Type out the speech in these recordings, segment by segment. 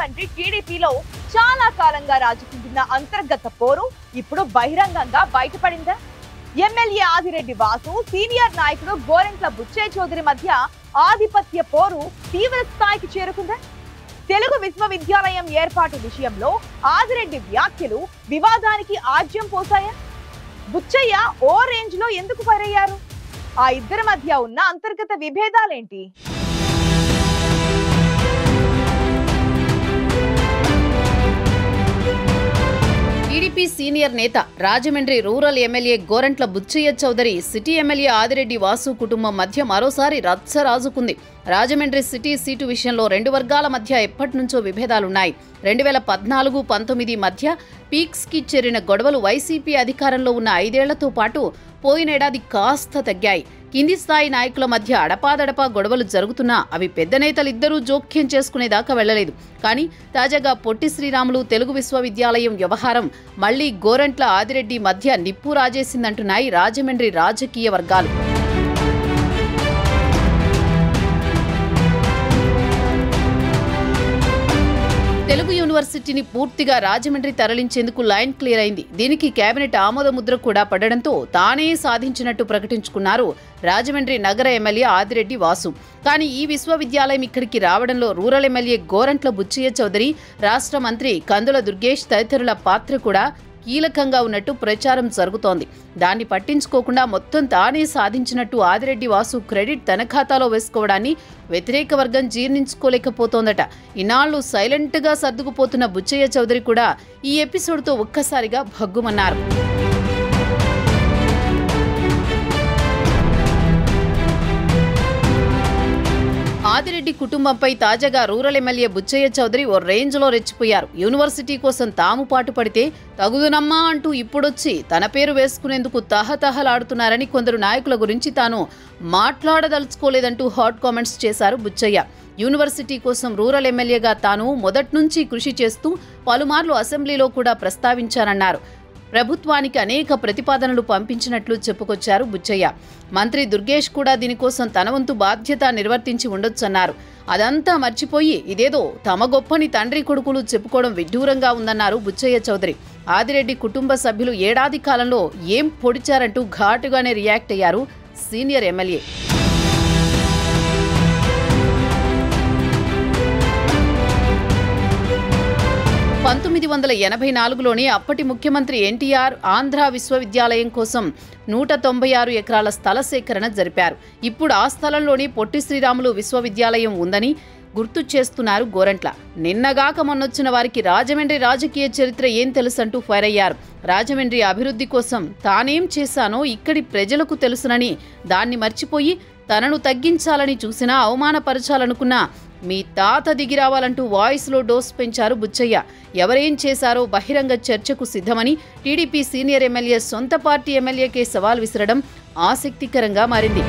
లాంటి టీడీపీలో చాలా కాలంగా రాజుకుంటున్న అంతర్గత పోరు ఇప్పుడు బహిరంగంగా బయటపడిందా? ఎమ్మెల్యే ఆదిరెడ్డి వాసు సీనియర్ నాయకుడు గోరెంట్ల బుచ్చయ్య చౌదరి మధ్య ఆధిపత్య పోరు తీవ్ర స్థాయికి చేరుకుందా? తెలుగు విశ్వవిద్యాలయం ఏర్పాటు విషయంలో ఆదిరెడ్డి వ్యాఖ్యలు వివాదానికి ఆజ్యం పోసాయా? బుచ్చయ్య ఓ రేంజ్ లో ఎందుకు ఫైరయ్యారు? ఆ ఇద్దరి మధ్య ఉన్న అంతర్గత విభేదాలేంటి? టీడీపీ సీనియర్ నేత Rajahmundry rural MLA Gorantla Butchaiah Chowdary city MLA Adireddy Vasu కుటుంబం మధ్య మరోసారి రచ్చ రాజుకుంది. రాజమండ్రి సిటీ సీటు విషయంలో రెండు వర్గాల మధ్య ఎప్పటినుంచో విభేదాలున్నాయి. 2014-19 మధ్య పీక్స్కి చేరిన గొడవలు వైసీపీ అధికారంలో ఉన్న 5 ఏళ్లతో పాటు పోయినేడాది కాస్త తగ్గాయి. కింది స్థాయి నాయకుల మధ్య అడపాదడపా గొడవలు జరుగుతున్నా అవి పెద్ద నేతలిద్దరూ జోక్యం చేసుకునేదాకా వెళ్లలేదు. కానీ తాజాగా పొట్టి శ్రీరాములు తెలుగు విశ్వవిద్యాలయం వ్యవహారం మళ్లీ గోరంట్ల ఆదిరెడ్డి మధ్య నిప్పు రాజేసిందంటున్నాయి రాజమండ్రి రాజకీయ వర్గాలు. తెలుగు యూనివర్సిటీని పూర్తిగా రాజమండ్రి తరలించేందుకు లైన్ క్లియర్ అయింది. దీనికి కేబినెట్ ఆమోద ముద్ర కూడా పడడంతో తానే సాధించినట్టు ప్రకటించుకున్నారు రాజమండ్రి నగర ఎమ్మెల్యే ఆదిరెడ్డి వాసు. కానీ ఈ విశ్వవిద్యాలయం ఇక్కడికి రావడంలో రూరల్ ఎమ్మెల్యే గోరంట్ల బుచ్చయ్య చౌదరి, రాష్ట్ర మంత్రి కందుల దుర్గేష్ తదితరుల పాత్ర కూడా కీలకంగా ఉన్నట్టు ప్రచారం జరుగుతోంది. దాన్ని పట్టించుకోకుండా మొత్తం తానే సాధించినట్టు ఆదిరెడ్డి వాసు క్రెడిట్ తన ఖాతాలో వేసుకోవడాన్ని వ్యతిరేక వర్గం జీర్ణించుకోలేకపోతోందట. ఇన్నాళ్లు సైలెంట్గా సర్దుకుపోతున్న బుచ్చయ్య చౌదరి కూడా ఈ ఎపిసోడ్తో ఒక్కసారిగా భగ్గుమన్నారు. ఆదిరెడ్డి కుటుంబంపై తాజాగా రూరల్ ఎమ్మెల్యే బుచ్చయ్య చౌదరి ఓ రేంజ్లో రెచ్చిపోయారు. యూనివర్సిటీ కోసం తాము పాటు పడితే తగుదునమ్మా అంటూ ఇప్పుడొచ్చి తన పేరు వేసుకునేందుకు తహతహలాడుతున్నారని, కొందరు నాయకుల గురించి తాను మాట్లాడదలుచుకోలేదంటూ హాట్ కామెంట్స్ చేశారు బుచ్చయ్య. యూనివర్సిటీ కోసం రూరల్ ఎమ్మెల్యేగా తాను మొదట్నుంచి కృషి చేస్తూ పలుమార్లు అసెంబ్లీలో కూడా ప్రస్తావించారన్నారు. ప్రభుత్వానికి అనేక ప్రతిపాదనలు పంపించినట్లు చెప్పుకొచ్చారు బుచ్చయ్య. మంత్రి దుర్గేష్ కూడా దీనికోసం తన వంతు బాధ్యత నిర్వర్తించి ఉండొచ్చన్నారు. అదంతా మర్చిపోయి ఇదేదో తమ గొప్పని తండ్రి కొడుకులు చెప్పుకోవడం విడ్డూరంగా ఉందన్నారు బుచ్చయ్య చౌదరి. ఆదిరెడ్డి కుటుంబ సభ్యులు ఏడాది కాలంలో ఏం పొడిచారంటూ ఘాటుగానే రియాక్ట్ అయ్యారు సీనియర్ ఎమ్మెల్యే. 1984లోని అప్పటి ముఖ్యమంత్రి ఎన్టీఆర్ ఆంధ్ర విశ్వవిద్యాలయం కోసం 196 ఎకరాల స్థల సేకరణ జరిపారు. ఇప్పుడు ఆ స్థలంలోని పొట్టి శ్రీరాములు విశ్వవిద్యాలయం ఉందని గుర్తు చేస్తున్నారు గోరంట్ల. నిన్నగాక మొన్నొచ్చిన వారికి రాజమండ్రి రాజకీయ చరిత్ర ఏం తెలుసంటూ ఫైర్ అయ్యారు. రాజమండ్రి అభివృద్ధి కోసం తానేం చేశానో ఇక్కడి ప్రజలకు తెలుసునని, దాన్ని మర్చిపోయి తనను తగ్గించాలని చూసినా అవమానపరచాలనుకున్నా మీ తాత దిగిరావాలంటూ వాయిస్లో డోస్ పెంచారు బుచ్చయ్య. ఎవరేం చేశారో బహిరంగ చర్చకు సిద్ధమని టీడీపీ సీనియర్ ఎమ్మెల్యే సొంత పార్టీ ఎమ్మెల్యేకే సవాల్ విసరడం ఆసక్తికరంగా మారింది.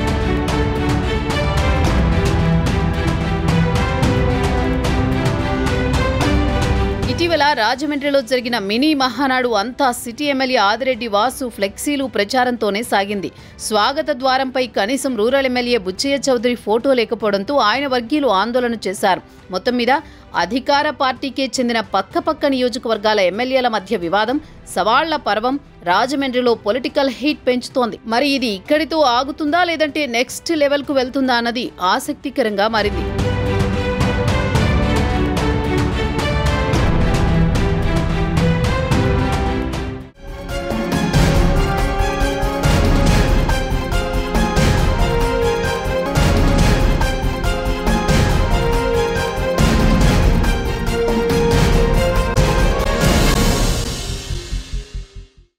ఇటీవల రాజమండ్రిలో జరిగిన మినీ మహానాడు అంతా సిటీ ఎమ్మెల్యే ఆదిరెడ్డి వాసు ఫ్లెక్సీలు ప్రచారంతోనే సాగింది. స్వాగత ద్వారంపై కనీసం rural MLA Butchaiah Chowdary photo లేకపోవడంతో ఆయన వర్గీయులు ఆందోళన చేశారు. మొత్తం మీద అధికార పార్టీకే చెందిన పక్కపక్క నియోజకవర్గాల ఎమ్మెల్యేల మధ్య వివాదం, సవాళ్ల పర్వం రాజమండ్రిలో పొలిటికల్ హీట్ పెంచుతోంది. మరి ఇది ఇక్కడితో ఆగుతుందా లేదంటే నెక్స్ట్ లెవెల్కు వెళ్తుందా అన్నది ఆసక్తికరంగా మారింది.